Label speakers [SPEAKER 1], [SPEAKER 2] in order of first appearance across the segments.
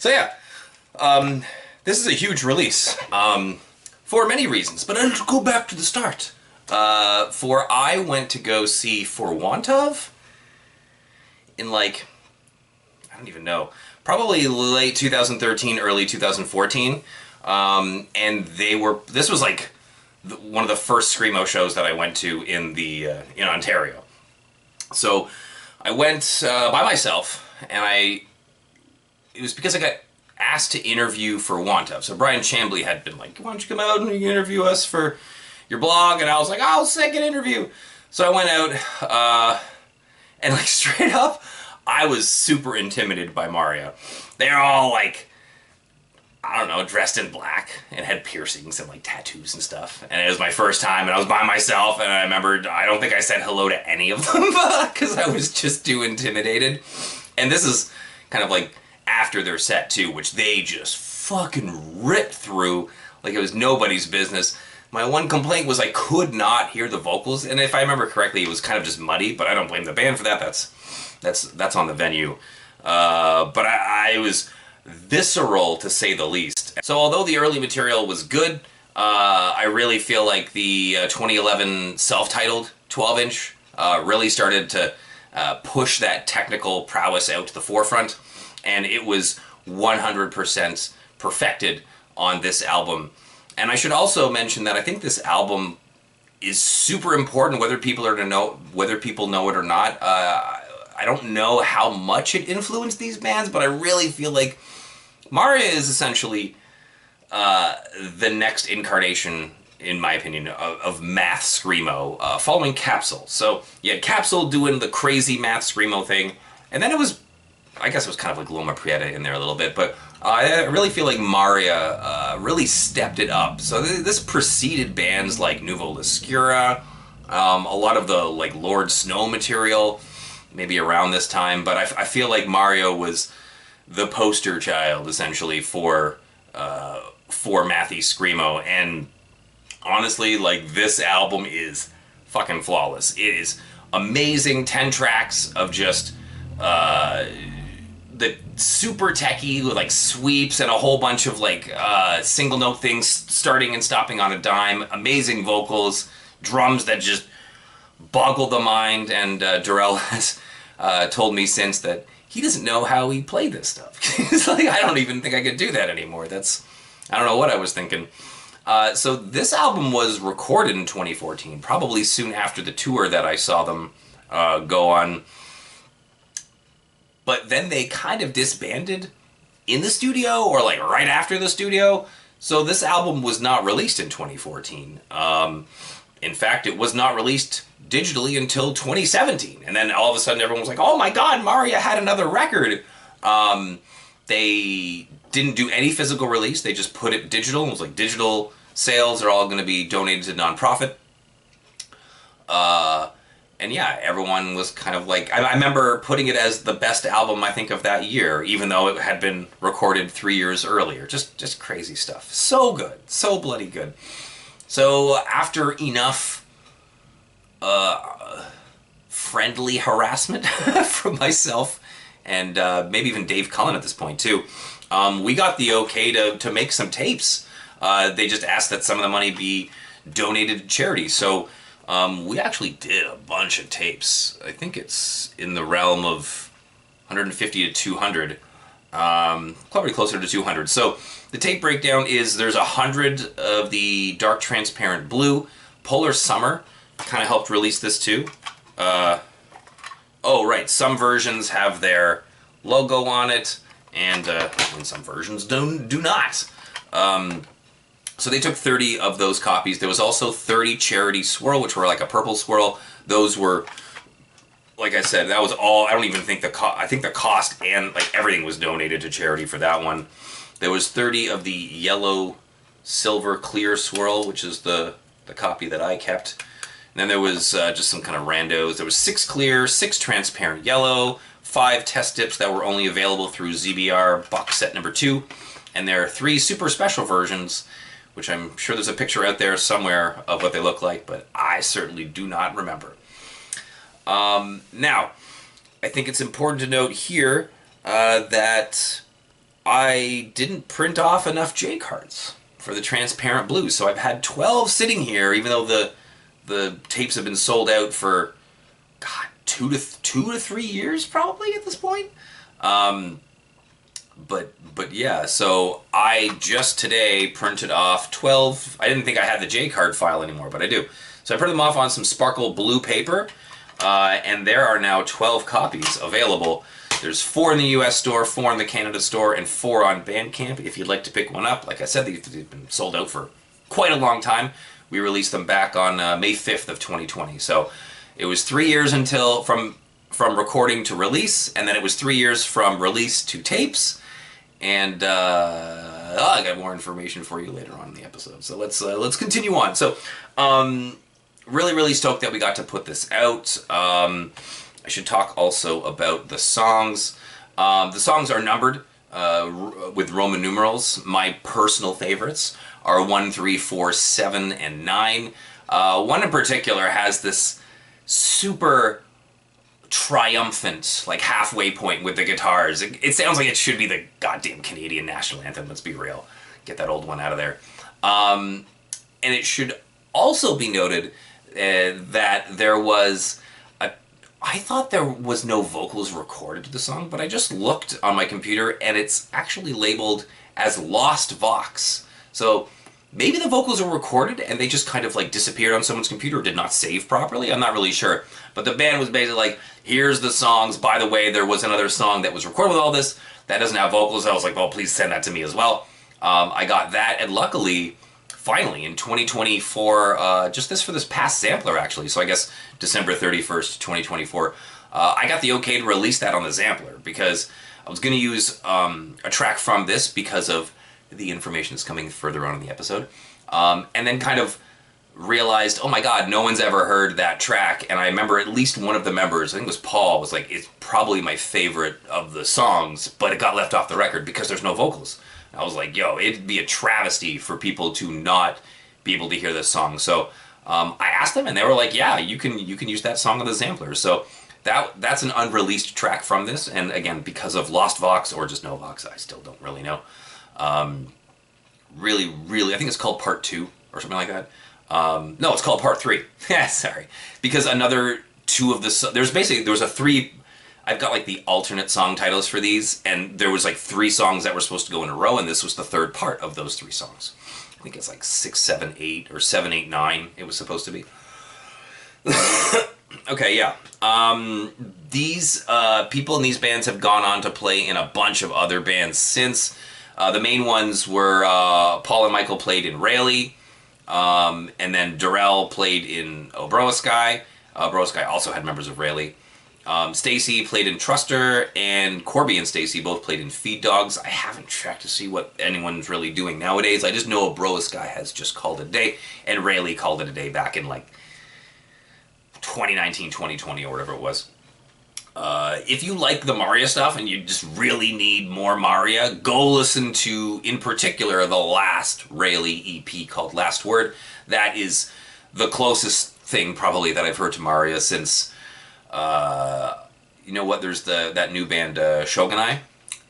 [SPEAKER 1] So yeah, this is a huge release for many reasons, but I'll go back to the start. I went to go see For Want Of in like, I don't even know, probably late 2013, early 2014. And this was like one of the first Screamo shows that I went to in Ontario. So I went by myself, and it was because I got asked to interview For Want Of. So Brian Chambly had been like, why don't you come out and interview us for your blog? And I was like, oh, I'll second interview. So I went out, and like straight up, I was super intimidated by Mahria. They're all like, I don't know, dressed in black and had piercings and like tattoos and stuff. And it was my first time, and I was by myself, and I remembered, I don't think I said hello to any of them because I was just too intimidated. And this is kind of like after their set too, which they just fucking ripped through like it was nobody's business. My one complaint was I could not hear the vocals, and if I remember correctly, it was kind of just muddy, but I don't blame the band for that. That's on the venue. But I was visceral, to say the least. So although the early material was good, I really feel like the 2011 self-titled 12-inch really started to push that technical prowess out to the forefront, and it was 100% perfected on this album. And I should also mention that I think this album is super important, whether people know it or not. I don't know how much it influenced these bands, but I really feel like Mahria is essentially the next incarnation, in my opinion, of math screamo, following Capsule. So you had Capsule doing the crazy math screamo thing, and then I guess it was kind of like Loma Prieta in there a little bit, but I really feel like Mahria really stepped it up. So this preceded bands like Nouveau Lescura, a lot of the like Lord Snow material, maybe around this time, but I feel like Mahria was the poster child essentially for mathy screamo, and honestly, like, this album is fucking flawless. It is amazing. 10 tracks of just the super techy with like sweeps and a whole bunch of like single note things starting and stopping on a dime. Amazing vocals, drums that just boggle the mind, and Darrell has told me since that he doesn't know how he played this stuff. He's like, I don't even think I could do that anymore. I don't know what I was thinking. So this album was recorded in 2014, probably soon after the tour that I saw them go on. But then they kind of disbanded in the studio, or like right after the studio. So this album was not released in 2014. In fact, it was not released digitally until 2017. And then all of a sudden everyone was like, oh my god, Mahria had another record. They didn't do any physical release. They just put it digital. It was like, digital sales are all going to be donated to nonprofit. And yeah, everyone was kind of like, I remember putting it as the best album, I think, of that year, even though it had been recorded 3 years earlier. Just crazy stuff. So good. So bloody good. So after enough friendly harassment from myself and maybe even Dave Cullen at this point too, we got the okay to make some tapes. They just asked that some of the money be donated to charity. So we actually did a bunch of tapes. I think it's in the realm of 150 to 200, probably closer to 200. So the tape breakdown is there's 100 of the Dark Transparent Blue. Polar Summer kind of helped release this too. Oh right, some versions have their logo on it, and some versions do not. So they took 30 of those copies. There was also 30 Charity Swirl, which were like a purple swirl. Those were, like I said, that was all. I don't even think I think the cost and like everything was donated to charity for that one. There was 30 of the Yellow Silver Clear Swirl, which is the copy that I kept. And then there was just some kind of randos. There was 6 clear, 6 transparent yellow, 5 test dips that were only available through ZBR box set number 2, and there are 3 super special versions, which I'm sure there's a picture out there somewhere of what they look like, but I certainly do not remember. Now, I think it's important to note here that I didn't print off enough J cards for the transparent blue, so I've had 12 sitting here, even though the tapes have been sold out for, God, two to 3 years probably at this point. But yeah, so I just today printed off 12. I didn't think I had the J card file anymore, but I do. So I printed them off on some sparkle blue paper, and there are now 12 copies available. There's 4 in the US store, 4 in the Canada store, and 4 on Bandcamp if you'd like to pick one up. Like I said, they've been sold out for quite a long time. We released them back on May 5th of 2020. So it was 3 years until from recording to release, and then it was 3 years from release to tapes. And I got more information for you later on in the episode. So let's continue on. So really stoked that we got to put this out. I should talk also about the songs. The songs are numbered with Roman numerals. My personal favorites are 1, 3, 4, 7, and 9. One in particular has this super triumphant, like, halfway point with the guitars. It sounds like it should be the goddamn Canadian national anthem, let's be real. Get that old one out of there. And it should also be noted that there was I thought there was no vocals recorded to the song, but I just looked on my computer and it's actually labeled as Lost Vox. So maybe the vocals were recorded and they just kind of like disappeared on someone's computer or did not save properly. I'm not really sure. But the band was basically like, here's the songs. By the way, there was another song that was recorded with all this that doesn't have vocals. I was like, well, please send that to me as well. I got that, and luckily, finally, in 2024, just for this past sampler, actually, so I guess December 31st, 2024, I got the okay to release that on the sampler, because I was going to use a track from this because of the information that's coming further on in the episode, and then kind of realized, oh my god, no one's ever heard that track, and I remember at least one of the members, I think it was Paul, was like, it's probably my favorite of the songs, but it got left off the record because there's no vocals. I was like, yo, it'd be a travesty for people to not be able to hear this song. So I asked them, and they were like, yeah, you can use that song on the sampler. So that's an unreleased track from this. And again, because of Lost Vox or just no Vox, I still don't really know. Really, I think it's called Part 2 or something like that. No, it's called Part 3. Sorry. Because another 2 of the... there was a 3... I've got like the alternate song titles for these, and there was like 3 songs that were supposed to go in a row, and this was the third part of those 3 songs. I think it's like 6, 7, 8, or 7, 8, 9 it was supposed to be. Okay, yeah. These people in these bands have gone on to play in a bunch of other bands since. The main ones were Paul and Michael played in Rayleigh, and then Darrell played in Obroa-skai. Obroa-skai also had members of Rayleigh. Stacy played in Truster, and Corby and Stacy both played in Feed Dogs. I haven't checked to see what anyone's really doing nowadays. I just know Obroa-skai has just called it a day, and Rayleigh called it a day back in like 2019, 2020, or whatever it was. If you like the Mahria stuff and you just really need more Mahria, go listen to, in particular, the last Rayleigh EP called Last Word. That is the closest thing probably that I've heard to Mahria since... you know what, there's that new band, Shogunai.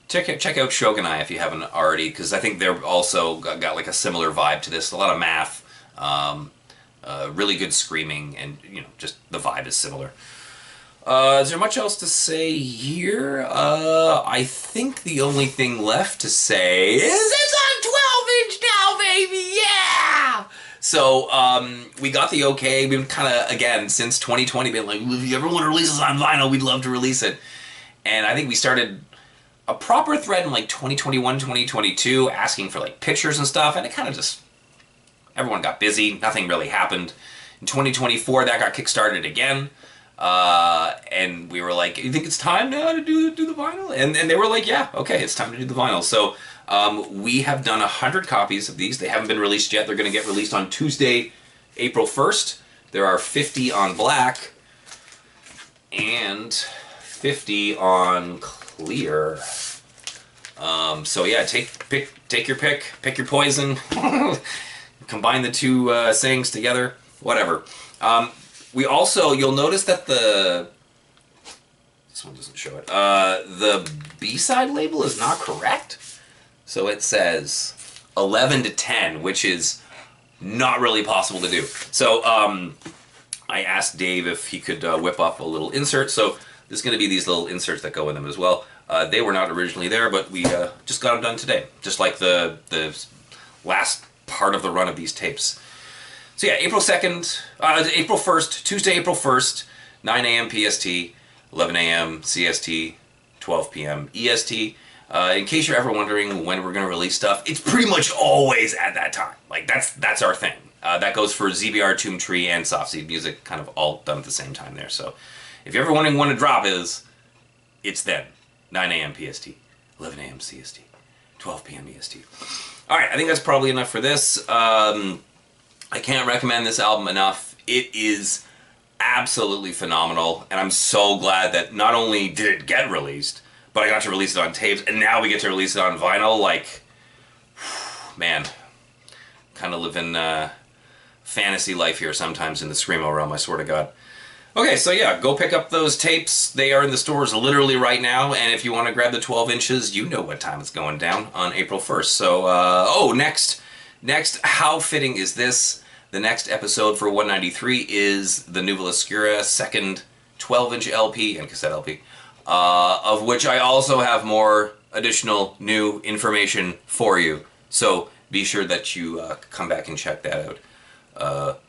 [SPEAKER 1] Check out Shogunai if you haven't already, because I think they're also got like a similar vibe to this. A lot of math, really good screaming, and you know, just the vibe is similar. Is there much else to say here? I think the only thing left to say is it's on 12-inch now, baby! Yeah! So, we got the okay. We've kind of, again, since 2020, been like, if you ever want to release this on vinyl, we'd love to release it. And I think we started a proper thread in like 2021, 2022, asking for like pictures and stuff, and it kind of just, everyone got busy, nothing really happened. In 2024, that got kickstarted again, and we were like, you think it's time now to do the vinyl? And they were like, yeah, okay, it's time to do the vinyl. So, we have done 100 copies of these. They haven't been released yet. They're going to get released on Tuesday, April 1st. There are 50 on black and 50 on clear. So yeah, take your pick your poison, combine the 2 sayings together, whatever. We also, you'll notice that this one doesn't show it. The B-side label is not correct. So it says 11 to 10, which is not really possible to do. So I asked Dave if he could whip up a little insert. So there's going to be these little inserts that go in them as well. They were not originally there, but we just got them done today. Just like the last part of the run of these tapes. So yeah, April 1st, Tuesday, April 1st, 9 a.m. PST, 11 a.m. CST, 12 p.m. EST. In case you're ever wondering when we're going to release stuff, it's pretty much always at that time. Like, that's our thing. That goes for ZBR, Tomb Tree, and Softseed Music, kind of all done at the same time there. So if you're ever wondering when a drop is, it's then. 9 a.m. PST, 11 a.m. CST, 12 p.m. EST. Alright, I think that's probably enough for this. I can't recommend this album enough. It is absolutely phenomenal, and I'm so glad that not only did it get released, but I got to release it on tapes, and now we get to release it on vinyl. Like, man, kind of living fantasy life here sometimes in the Screamo realm, I swear to God. Okay, so yeah, go pick up those tapes. They are in the stores literally right now, and if you want to grab the 12 inches, you know what time it's going down on April 1st. So, next, how fitting is this? The next episode for 193 is the Nuvola Oscura second 12-inch LP and cassette LP, of which I also have more additional new information for you. So be sure that you come back and check that out.